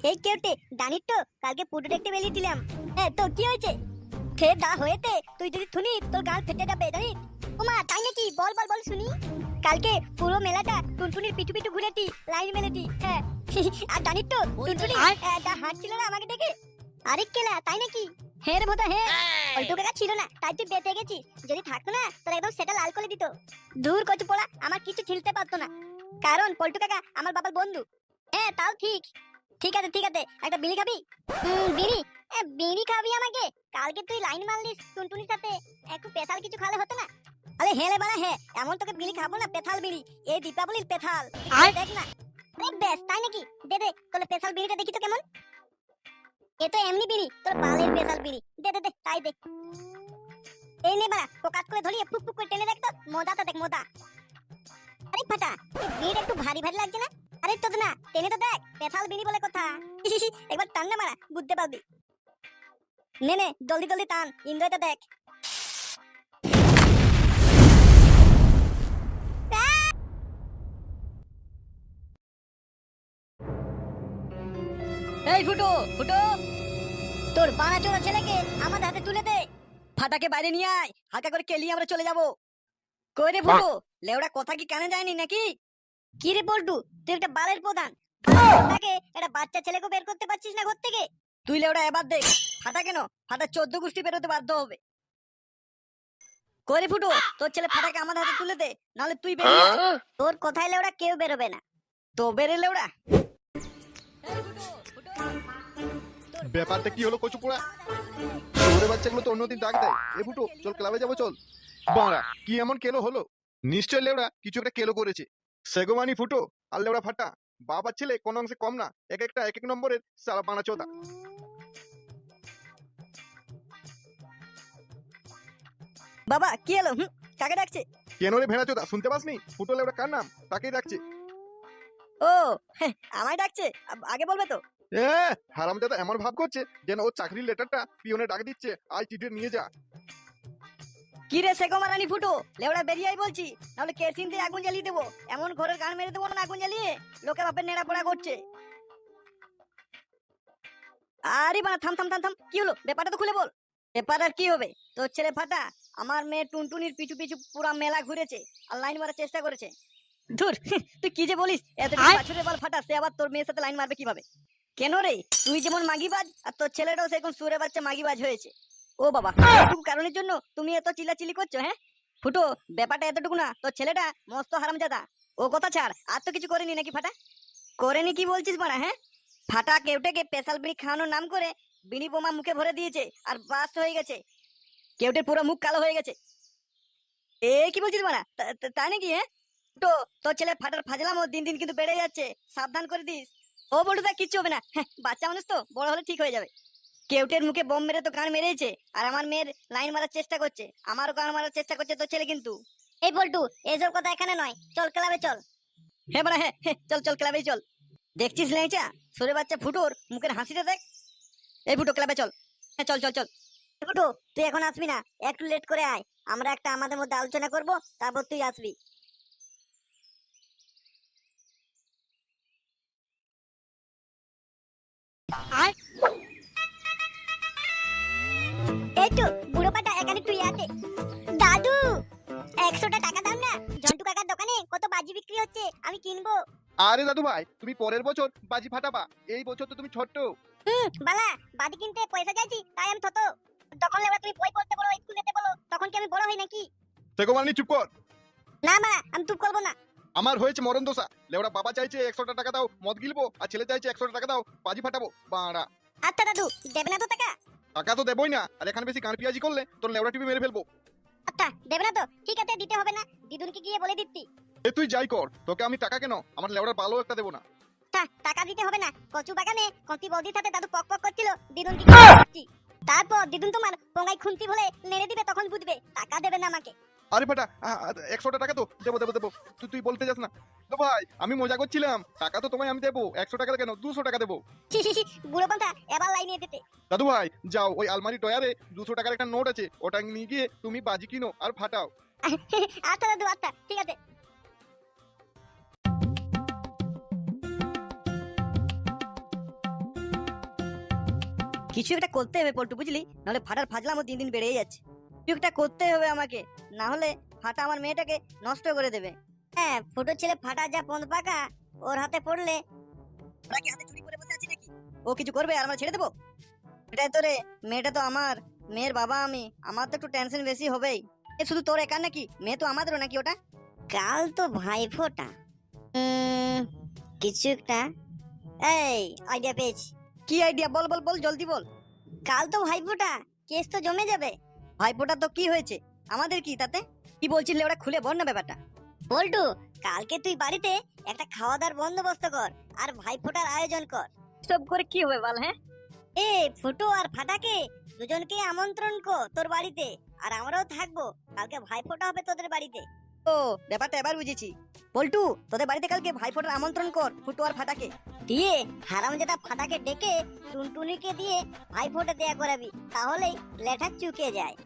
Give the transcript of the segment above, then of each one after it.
এই কেউটে জানিস তো কালকে পুরো দেখতে বেরিয়েছিলাম। হ্যাঁ তো কি হয়েছে? খেয়ে দা হয়েছে, তুই যদি শুনি তোর গাল ফেটে যাবে জানিস। ওমা তাই নাকি? বল বল বল শুনি। কালকে পুরো মেলাটা টুনটুনির পিছু পিছু ঘুরেছি, লাইন মেলেছি। হ্যাঁ আর জানিস তো টুনটুনি হাঁটছিল না আমাকে দেখে। আরে কেলা তাই নাকি? হ্যাঁ রে বোধা হ্যাঁ। অল্টো কাকা ছিল না তাই তুই বেঁচে গেছিস, যদি থাকতো না তোর একদম সেটা লাল করে দিত। দূর কচু পোড়া, আমার কিছু ছিলতে পারতো না, কারণ পল্টু কাকা আমার বাবার বন্ধু। হ্যাঁ তাও ঠিক। ঠিক আছে ঠিক আছে, একটা বিড়ি খাবি? বিড়ি? বিড়ি খাবি আমাকে? কালকে তুই লাইন মারলিস টুনটুনির সাথে, একটু পেছাল কিছু খালে হতো না? আরে হেলে বাড়া হ্যাঁ, এমন তোকে বিড়ি খাবো না, পেছাল বিড়ি, এই দীপাবলির পেছাল। দেখ না। আরে বেশ তাই নাকি? দে দে তোর পেছাল বিড়িটা দেখি তো কেমন। এ তো এমনি বিড়ি, তোর বালের পেছাল বিড়ি। দে দে দে তাই দে। এই নে বাড়া, ফোকাস করে ধরিয়ে ফুক ফুক করে টেনে দেখ তো, মজাটা দেখ মজা। আরে ফাটা, এই বিড়িটা একটু ভারী ভারী লাগছে না? আরে তো না, টেনে তো দেখ, পেছাল বিড়ি বলে কথা। একবার টান না মারা, বুঝতে পারবি। নে নে জলদি জলদি টান, এনজয়টা দেখ। এই ফুটো ফুটো, তোর বানা চোরা ছেলেকে আমার হাতে তুলে দে। ফাটাকে বাইরে নিয়ে আয়, হালকা করে কেলিয়ে আমরা চলে যাবো। কই রে ফুটো, লেওড়া কথা কি কানে যায়নি নাকি? কি রে পল্টু, তুই একটা বালের প্রধান, ফাটাকে একটা বাচ্চা ছেলেকে বের করতে পারছিস না ঘর থেকে? তুই লেওড়া এবার দেখ, ফাটা কেন, ফাটা 14 গোষ্ঠী বেরোতে বাধ্য হবে। কই রে ফুটো, তোর ছেলে ফাটাকে আমার হাতে তুলে দে, নাহলে তুই বেরিয়ে আয়। তোর কোথায় লেওড়া কেউ বেরোবে না, তো বেরে লেওড়া। ব্যাপারটা কি হলো কচুপোড়া? ওরে বাচ্চাগুলো তো অন্যদিন ডাক দেয়, এ ফুটো চল ক্লাবে যাবো চল। বাড়া কি এমন কেলো হলো? নিশ্চয় লেওড়া কিছু একটা কেলো করেছে। সেগোমানি ফুটো আর লেওড়া ফাটা বাবার ছেলে কোন অংশে কম না, এক একটা এক এক নম্বরের সারা বানা চোদা। বাবা কি হলো? কাকে ডাকছে? কেন রে ভেড়া চোদা, শুনতে পাসনি? ফুটো লেওড়া কার নাম, তাকেই ডাকছে। ও আমায় ডাকছে, আগে বলবে তো। এ হারামজাদা এমন ভাব করছে যেন ওর চাকরির লেটারটা পিয়নে ডাক দিচ্ছে, আই চিঠি নিয়ে যা। কি রে সেগো মারানি ফুটো, লেওড়া বেরিয়ে আই বলছি, নাহলে কেরোসিন দিয়ে আগুন জ্বালিয়ে দেবো। এমন ঘরের গান মেরে দেবো না আগুন জ্বালিয়ে, লোকে বাপের নেড়া পড়া করছে। আরে বাবা থাম থাম থাম থাম, কি হলো ব্যাপারটা তো খুলে বল। ব্যাপার আর কি হবে, তোর ছেলে ফাটা আমার মেয়ে টুনটুনির পিছু পিছু পুরা মেলা ঘুরেছে আর লাইন মারার চেষ্টা করেছে। ধুর তুই কি যে বলিস, এত বছরের বল ফাটা, সে আবার তোর মেয়ের সাথে লাইন মারবে কিভাবে? কেন রে, তুই যেমন মাগিবাজ আর তোর ছেলেটাও সেরকম সুরে বাচ্চা মাগিবাজ হয়েছে। ও বাবা, এটুকু কারণের জন্য তুমি এত চিল্লাচিল্লি করছো? হ্যাঁ ফুটো, ব্যাপারটা এতটুকু না, তোর ছেলেটা মস্ত হারামজাদা। ও কথা ছাড়, আর তো কিছু করেনি নাকি ফাটা? করেনি কি বলছিস বাড়া? হ্যাঁ ফাটা কেউটেকে স্পেশাল বিড়ি খাওয়ানোর নাম করে বিড়ি বোমা মুখে ভরে দিয়েছে আর বাস্ট হয়ে গেছে, কেউটের পুরো মুখ কালো হয়ে গেছে। এ কি বলছিস বাড়া, তাই নাকি? হ্যাঁ তো তোর ছেলে ফাটার ফাজলামও দিন দিন কিন্তু বেড়ে যাচ্ছে, সাবধান করে দিস। ও বলটুদা কিচ্ছু হবে না, হ্যাঁ বাচ্চা মানুষ তো, বড় হলে ঠিক হয়ে যাবে। কেউটের মুখে বোম মেরে তো গান মেরেছে, আর আমার মেয়ের লাইন মারার চেষ্টা করছে, আমারও গান মারার চেষ্টা করছে তোর ছেলে কিন্তু। এই বল্টু, এসব কথা এখানে নয়, চল ক্লাবে চল। হ্যাঁ বাড়া হ্যাঁ, চল চল ক্লাবে চল। দেখছিস লেঁচা সরে বাচ্চা ফুটোর মুখের হাসিটা দেখ। এই ফুটো ক্লাবে চল। হ্যাঁ চল চল চল। ফুটো তুই এখন আসবি না, একটু লেট করে আয়, আমরা একটা আমাদের মধ্যে আলোচনা করব, তারপর তুই আসবি। আয় এই তো বুড়ো পাটা এখানে তুই আছে। দাদু 100টা টাকা দাও না, ঝন্টু কাকার দোকানে কত বাজি বিক্রি হচ্ছে, আমি কিনবো। আরে দাদু ভাই তুমি পরের বছর বাজি ফাটাবা, এই বছর তো তুমি ছোট্ট। বালা বাজি কিনতে পয়সা চাইছি তাই আমি ছোট, তখন লেবা তুমি বই পড়তে বলো, স্কুল যেতে বলো, তখন কি আমি বড় হই নাকি? সেগোমানি চুপ কর। না মা আমি চুপ করবো না। আমার হয়েছে মরণ দোষা, লেওড়া বাবা চাইছে 100টা টাকা দাও মদ গিলবো, আর ছেলে চাইছে 100টা টাকা দাও বাজি ফাটাবো। বাড়া আচ্ছা দাদু দেবে না তো টাকা? টাকা তো দেবই না, আর এখানে বেশি গান পিয়াজি করলে তোর লেওড়া টিভি মেরে ফেলবো। আচ্ছা দেবে না তো ঠিক আছে, দিতে হবে না, দিদুনকে গিয়ে বলে দিচ্ছি। এ তুই যাই কর, তোকে আমি টাকা কেন আমার লেওড়ার ভালো একটা দেবো না। টাকা দিতে হবে না, কচু বাগানে কতি বৌদির সাথে দাদু পক পক করছিল, দিদুনকে গিয়ে বলছি। তারপর দিদুন তোমার পোঙ্গাই খুন্তি বলে নেড়ে দিবে, তখন বুঝবে টাকা দেবে না আমাকে। আরে বেটা 100টা টাকা তো দেবো দেবো দেবো, তুই তুই বলতে যাস না। তো ভাই আমি মজা করছিলাম, টাকা তো তোমায় আমি দেবো, 100 টাকা কেন 200 টাকা দেবো। বুড়ো পান্তা এবার লাইনে দিতে। দাদু ভাই যাও ওই আলমারি টয়ারে 200 টাকার একটা নোট আছে, ওটা নিয়ে গিয়ে তুমি বাজি কিনো আর ফাটাও। আচ্ছা দাদু আচ্ছা ঠিক আছে। কিছু একটা করতে হবে পল্টু, বুঝলি? নাহলে ফাটার ফাজলামও দিন দিন বেড়েই যাচ্ছে। কিছু একটা করতে হবে আমাকে, না হলে ফাটা আমার মেয়েটাকে নষ্ট করে দেবে। হ্যাঁ, ফুটো ছেলে ফাটা যা পন্দ পাকা, ওর হাতে পড়লে ওরা কি হাতে চুরি করে বসে আছি নাকি? ও কিছু করবে আর আমরা ছেড়ে দেবো? এটাই তো রে, মেয়েটা তো আমার, মেয়ের বাবা আমি, আমার তো একটু টেনশন বেশি হবেই। এ শুধু তোর একার নাকি? মেয়ে তো আমাদেরও নাকি ওটা? কাল তো ভাইফোঁটা, কিছু একটা এই আইডিয়া পেয়েছি। কি আইডিয়া? বল বল বল, জলদি বল। কাল তো ভাইফোঁটা, কেস তো জমে যাবে। ভাইফোঁটা তো কি হয়েছে? আমাদের কি তাতে? কি বলছিলে ওরা, খুলে বল না ব্যাপারটা। বল্টু, কালকে তুই বাড়িতে একটা খাওয়া দাওয়ার বন্দোবস্ত কর আর ভাইফোঁটার আয়োজন কর। সব করে কি হবে বল? হ্যাঁ, এ ফুটো আর ফাটাকে দুজনকে আমন্ত্রণ কর তোর বাড়িতে, আর আমরাও থাকবো। কালকে ভাইফোঁটা হবে তোদের বাড়িতে। ও, ব্যাপারটা এবার বুঝেছি। পল্টু, তোদের বাড়িতে কালকে ভাইফোঁটার আমন্ত্রণ কর ফুটো আর ফাটাকে দিয়ে, হারামজাদা ফাটাকে ডেকে টুনটুনিকে দিয়ে ভাইফোঁটা দেয়া করাবি, তাহলেই লেঠা চুকে যায়।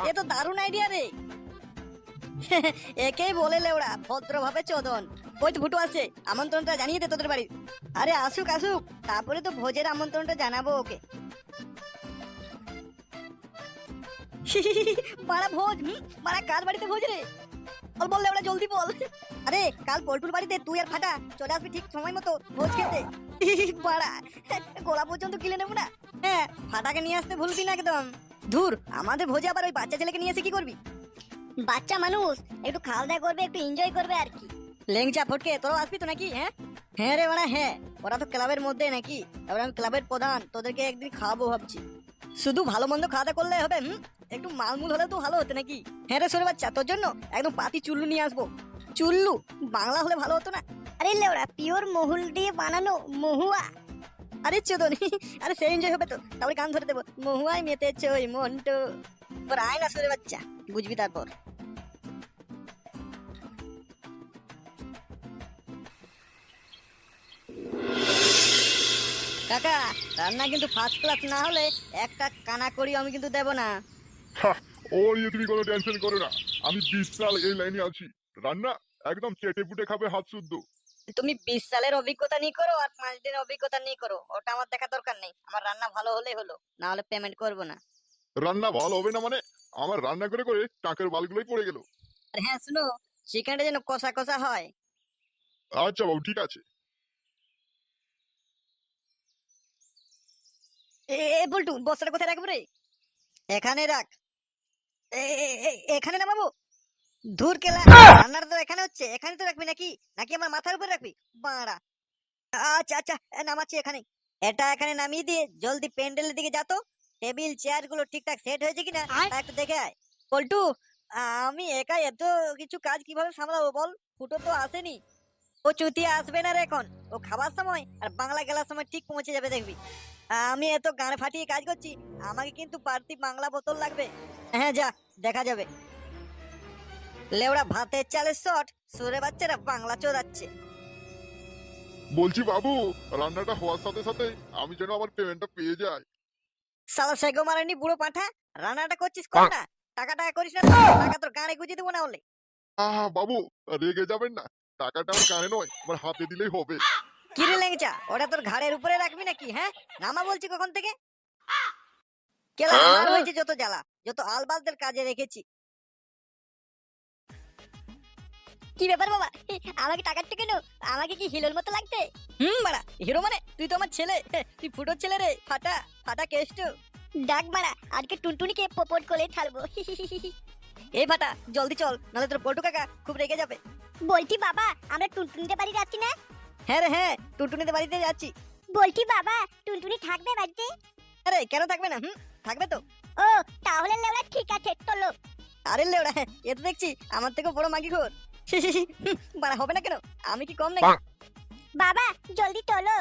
এ তো দারুণ আইডিয়া রে। একেই বলে লেওড়া ভদ্রভাবে চোদন। ওই তো ফুটো আসছে, আমন্ত্রণটা জানিয়ে দে তোদের বাড়ি। আরে আসুক আসুক, তারপরে তো ভোজের আমন্ত্রণটা জানাবো ওকে। মারা ভোজ, মারা কার বাড়িতে ভোজ রে? বল বল লেওড়া, জলদি বল। আরে কাল পল্টুর বাড়িতে তুই আর ফাটা চলে আসবি ঠিক সময় মতো ভোজ খেতে। বাড়া, গোলা পর্যন্ত কিনে নেবো না। হ্যাঁ, ফাটাকে নিয়ে আসতে ভুলবি না একদম। ধুর, আমাদের ভোজে আবার ওই বাচ্চা ছেলেকে নিয়ে এসে কি করবি? বাচ্চা মানুষ একটু খাওয়া দাওয়া করবে, একটু এনজয় করবে আর কি। লেংচা ফটকে তোরাও আসবি তো নাকি? হ্যাঁ হ্যাঁ রে বাড়া, হ্যাঁ, ওরা তো ক্লাবের মধ্যে নাকি। এবার আমি ক্লাবের প্রধান, তোদেরকে একদিন খাওয়াবো ভাবছি। শুধু ভালো মন্দ খাওয়া দাওয়া করলে হবে? একটু মালমুল হলে তো ভালো হতো নাকি। হ্যাঁ রে সরে বাচ্চা, তোর জন্য একদম পাতি চুল্লু নিয়ে আসবো। চুল্লু বাংলা হলে ভালো হতো না? আরে লেওড়া, পিওর মহুল দিয়ে বানানো মহুয়া। আরে চোদন, আরে সেই এনজয় হবে তো। তারপরে গান ধরে দেবো, মহুয়ায় মেতেছে ওই মন্টু। তোর আয় না সরে বাচ্চা, বুঝবি তারপর। কাকা, রান্না কিন্তু ফার্স্ট ক্লাস না হলে একটা কানা করি আমি কিন্তু দেব না। ও নিয়ে তুমি কোনো টেনশন করো না, আমি 20 সাল এই লাইনে আছি। রান্না একদম চেটে পুটে খাবে হাত শুদ্ধ। তুমি 20 সালের অভিজ্ঞতা নিয়ে করো আর 5 দিনের অভিজ্ঞতা নিয়ে করো, ওটা আমার দেখা দরকার নেই। আমার রান্না ভালো হলেই হলো, না হলে পেমেন্ট করবো না। রান্না ভালো হবে না মানে? আমার রান্না করে করে টাকের বালগুলোই পড়ে গেল। আর হ্যাঁ শুনো, চিকেনটা যেন কষা কষা হয়। আচ্ছা বাবু, ঠিক আছে। এ বল্টু, বস্তাটা কোথায় রাখবো রে? এখানে রাখ। এখানে না বাবু? ধুর কেলা, রান্নাটা তো এখানে হচ্ছে, এখানে তো রাখবি নাকি? নাকি আমার মাথার উপরে রাখবি বাড়া? আচ্ছা আচ্ছা, নামাচ্ছি এখানে। এটা এখানে নামিয়ে দিয়ে জলদি প্যান্ডেলের দিকে যা তো। টেবিল চেয়ার গুলো ঠিকঠাক সেট হয়েছে কিনা তা একটু দেখে আয়। পল্টু, আমি একা এত কিছু কাজ কিভাবে সামলাবো বল? ফুটো তো আসেনি। ও চুতিয়া আসবে না রে এখন। ও খাবার সময় আর বাংলা গেলার সময় ঠিক পৌঁছে যাবে দেখবি। আমি এত গান ফাটিয়ে কাজ করছি, আমাকে কিন্তু বাড়তি বাংলা বোতল লাগবে। হ্যাঁ যা, দেখা যাবে। লেওড়া ভাতের চালের শট, সুরে বাচ্চারা বাংলা চোদাচ্ছে। বলছি বাবু, রান্নাটা হওয়ার সাথে সাথে আমি যেন আমার পেমেন্টটা পেয়ে যাই। সালা সেগো মারানি বুড়ো পাঠা, রান্নাটা করছিস কর না, টাকা টাকা করিস না তো। টাকা তোর গানে গুঁজে দেবো না হলে। বাবু, রেগে যাবেন না। টাকাটা আমার কানে নয়, আমার হাতে দিলেই হবে। কি রে ল্যাংচা, ওটা তোর ঘাড়ের উপরে রাখবি নাকি? হ্যাঁ, নামা বলছি কখন থেকে। কেলা আমার হয়েছে যত জ্বালা, যত আলবালদের কাজে রেখেছি। কি ব্যাপার বাবা, আমাকে টাকাটা কেন? আমাকে কি হিরোর মতো লাগতে? বাড়া, হিরো মানে তুই তো আমার ছেলে। তুই ফুটোর ছেলে রে, ফাটা ফাটা কেষ্ট। ডাক বাড়া, আজকে টুনটুনিকে পোপট করে ছাড়বো। এই ফাটা, জলদি চল, নাহলে তোর বল্টু কাকা খুব রেগে যাবে। বলছি বাবা, আমরা টুনটুনিদের বাড়ি যাচ্ছি না? হ্যাঁ রে হ্যাঁ, টুনটুনিদের বাড়িতে যাচ্ছি। বলছি বাবা, টুনটুনি থাকবে বাড়িতে? আরে কেন থাকবে না, থাকবে তো। ও, তাহলে লেওড়া ঠিক আছে, চলো। আরে লেওড়া, এ তো দেখছি আমার থেকে বড় মাগি ঘোর। বাড়া হবে না কেন, আমি কি কম নাকি? বাবা জলদি চলো।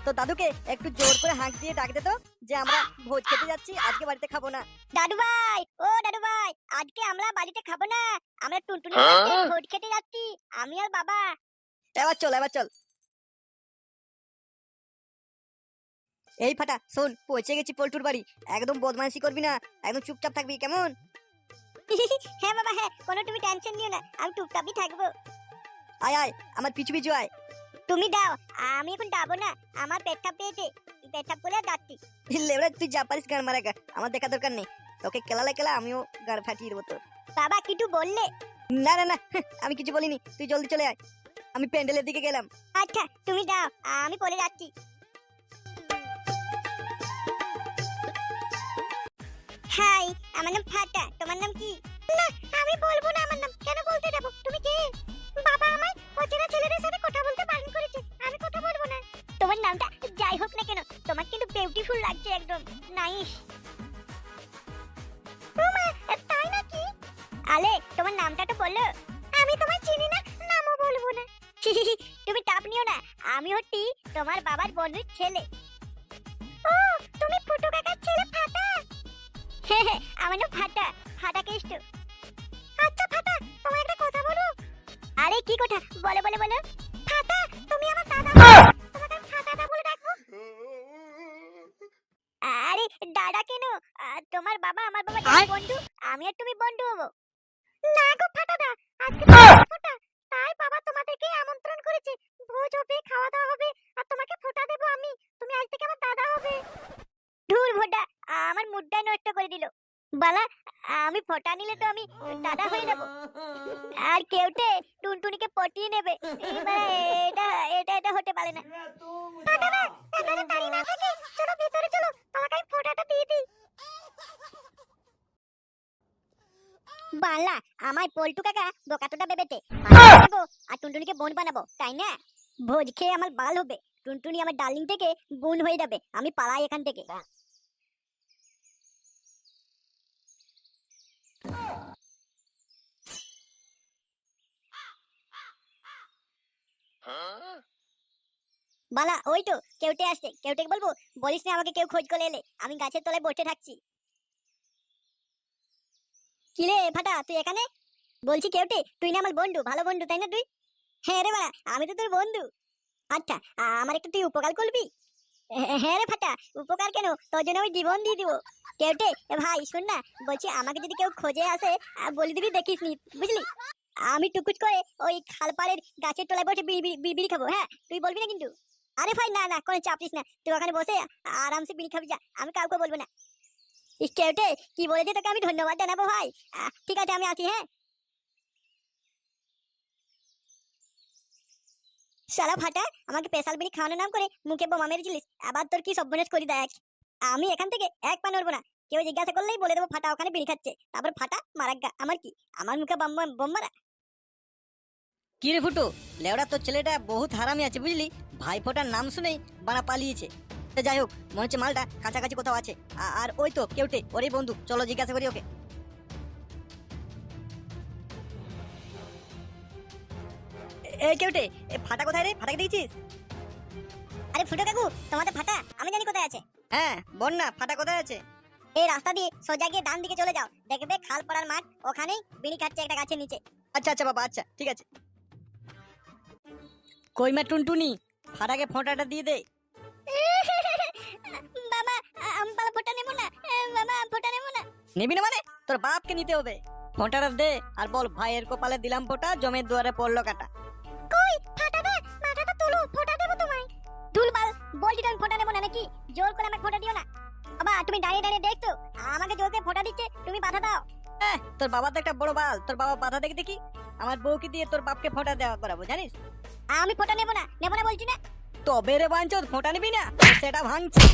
তো দাদুকে একটু জোর করে হাঁক দিয়ে ডাক দে তো, যে আমরা ভোজ খেতে যাচ্ছি, আজকে বাড়িতে খাবো না। দাদু ভাই, ও দাদু ভাই, আজকে আমরা বাড়িতে খাবো না, আমরা টুনটুনির বাড়িতে ভোজ খেতে যাচ্ছি, আমি আর বাবা। এবার চল, এবার চল। এই ফাটা শোন, পৌঁছে গেছি পল্টুর বাড়ি। একদম বদমাইশি করবি না, একদম চুপচাপ থাকবি কেমন? হ্যাঁ বাবা হ্যাঁ, কোনো তুমি টেনশন নিও না, আমি টুকটাকই থাকবো। আয় আয় আমার পিছু পিছু আয়। তুমি দাও, আমি এখন যাবো না, আমার পেটটা পেয়েছে, পেটটা বলে যাচ্ছি। লেবড়া তুই যা পারিস গান মারা গা, আমার দেখা দরকার নেই। তোকে কেলালে কেলা আমিও গাড় ফাটিয়ে দেবো তোর। বাবা কিছু বললে? না না না, আমি কিছু বলিনি, তুই জলদি চলে আয়। আমি প্যান্ডেলের দিকে গেলাম। আচ্ছা তুমি দাও, আমি পরে যাচ্ছি। হাই, আমার নাম ফাটা, তোমার নাম কি? না আমি বলবো না আমার নাম, কেন বলতে যাবো? তুমি কে? বাবা আমায় অচেনা ছেলেদের সাথে কথা বলতে বারণ করেছে, আমি কথা বলবো না। তোমার নামটা যাই হোক না কেন, তোমার কিন্তু বিউটিফুল লাগছে, একদম নাইস। তাই নাকি? আলে তোমার নামটা তো বলো। আমি তোমায় চিনি না, নামও বলবো না। তুমি চাপ নিও না, আমি হচ্ছি তোমার বাবার বন্ধুর ছেলে। ও তুমি ফুটু কাকার ছেলে ফাটা? হ্যাঁ হ্যাঁ, আমার নাম ফাটা, ফাটা কেষ্ট। আচ্ছা ফাটা, তোমায় একটা কথা বলবো। আরে কি কথা? বলো বলো বলো। ফাটা তুমি আমার দাদা, তোমাকে আমি ফাটাদা বলে ডাকবো। আরে দাদা কেন? তোমার বাবা আমার বাবা বন্ধু, আমি আর তুমি বন্ধু হবো। না গো ফাটাদা, আজকে ফোঁটা, তাই বাবা তোমাদেরকে আমন্ত্রণ করেছে, ভোজ হবে, খাওয়া দাওয়া হবে, আর তোমাকে ফোঁটা দেবো আমি, তুমি আজ থেকে আমার দাদা হবে। ধুর ভোটা, আমার মুডটা নষ্ট করে দিল। বালা, আমি ফোঁটা নিলে তো আমি দাদা হয়ে যাব, আর কেউটে টুনটুনিকে পটিয়ে নেবে। এবার এটা হতে পারে না। ফাটাদা, এখানে দাঁড়িয়ে না থেকে চলো ভিতরে চলো, তোমাকে আমি ফোঁটাটা দিয়ে দিই। বালা, আমার পল্টু কাকা বোকাতোটা ভেবেছে আর টুনটুনিকে বোন বানাবো, তাই না? ভোজ খেয়ে আমার বাল হবে, টুনটুনি আমার ডার্লিং থেকে বোন হয়ে যাবে, আমি পালাই এখান থেকে। বালা ওই তো কেউটে আসছে, কেউটেকে বলবো বলিস না আমাকে কেউ খোঁজ করে এলে, আমি গাছের তলায় বসে থাকছি। কিরে ফাটা, তুই এখানে? বলছি কেউটে, তুই না আমার বন্ধু, ভালো বন্ধু তাই না তুই? হ্যাঁ রে বাড়া, আমি তো তোর বন্ধু। আচ্ছা, আমার একটু তুই উপকার করবি? হ্যাঁ রে ফাটা, উপকার কেন, তোর জন্য আমি জীবন দিয়ে দিব। কেউটে ভাই শোন না, বলছি আমাকে যদি কেউ খোঁজে আসে বলে দিবি, দেখিস নি বুঝলি? আমি টুকুচ করে ওই খালপাড়ের গাছের তলায় বসে বিড়ি খাবো, হ্যাঁ তুই বলবি না কিন্তু। আরে ভাই না না, কোনো চাপ নিস না, তুই ওখানে বসে আরামসে বিড়ি খাবি, যা, আমি কাউকে বলবো না। কেউটে কি বলেছে তোকে আমি ধন্যবাদ জানাবো ভাই। ঠিক আছে আমি আসি, হ্যাঁ। শালা ফাটা, আমাকে স্পেশাল বিড়ি খাওয়ানোর নাম করে মুখে বোমা মেরেছিলিস, আবার তোর কি সর্বনাশ করি দেখ। আমি এখান থেকে এক পা নড়বো না, কেউ জিজ্ঞাসা করলেই বলে দেবো ফাটা ওখানে বিড়ি খাচ্ছে, তারপর ফাটা মারাগ্গা, আমার কি, আমার মুখে বোম মারা। কি রে ফুটু, লেওড়া তোর ছেলেটা বহুত হারামি আছে বুঝলি, ভাই ফোটার নাম শুনেই বানা পালিয়েছে। তো যাই হোক, মনে হচ্ছে মালটা কাছাকাছি কোথাও আছে। আর ওই তো কেউটে, ওরই বন্ধু, চলো জিজ্ঞাসা করি ওকে। এই কেউটে, ফাটা কোথায় রে? ফাটাকে দিয়েছিস? আরে ফুটো কাকু, তোমাদের ফাটা আমি জানি কোথায় আছে। হ্যাঁ বল না, ফাটা কোথায় আছে? এই রাস্তা দিয়ে সোজা গিয়ে ডান দিকে চলে যাও, দেখবে খাল পাড়ার মাঠ, ওখানেই বিড়ি খাচ্ছে একটা গাছের নিচে। আচ্ছা আচ্ছা বাবা, আচ্ছা ঠিক আছে। কই মা টুনটুনি, ফাটাকে ফোঁটাটা দিয়ে দে। বাবা আমি পালা ফোঁটা নেবো না, বাবা ফোঁটা নেবো না। নিবি না মানে? তোর বাপকে নিতে হবে। ফোঁটাটা দে আর বল, ভাইয়ের কপালে দিলাম ফোঁটা, জমের দুয়ারে পড়লো কাটা। কই ফাটা দে, মাথাটা তোলো, ফোঁটা দেবো তোমায়। দুলবাল, বলছি তো আমি ফোঁটা নেবো না নাকি, জোর করে আমাকে ফোঁটা দিও না। বাবা তুমি দাঁড়িয়ে দাঁড়িয়ে দেখছো আমাকে জোর করে ফোঁটা দিচ্ছে, তুমি বাধা দাও। তোর বাবা তো একটা বড় বাল, তোর বাবা বাধা দেখে দেখি আমার বউকে দিয়ে তোর বাপকে ফোঁটা দেওয়া করাবো জানিস। আমি ফোঁটা নেবো না বলছি না। তবে রে বাঞ্চোদ, ফোঁটা নিবি না সেটা ভাঙছি।